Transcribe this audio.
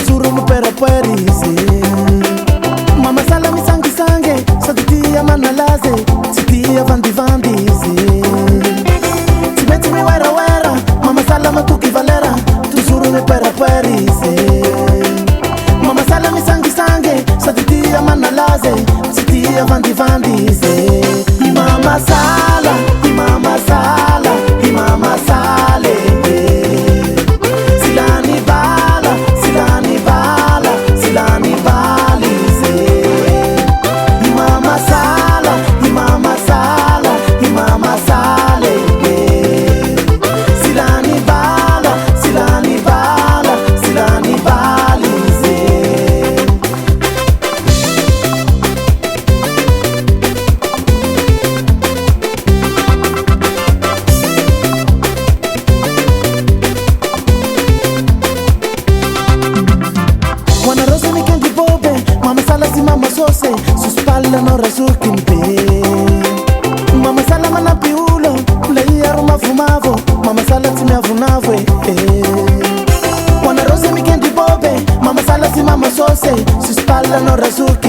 Tusuru mupera puerise. Mama sala mi sangue sangue, saditia manalaze, sitia vandi vandize. Timeti mi wera wera, mama sala matuki valera, tusuru mupera puerise. Mama sala mi sangue sangue, saditia manalaze, sitia vandi vandize. Mama sala, mama sala, mama sale. Silani bala, silani bala, silani balize. Mama sala, mama sala, mama sale. Silani bala, silani bala, silani balize. Wana rose mi kendi bobe, mama sala si mama sose, su spalla non rasuki mpe. Mama sala mana piulo, lei aroma fumavo, mama sala si mi avunavo Wana rose mi kendi bobe, mama sala si mama sose, su spalla non rasuki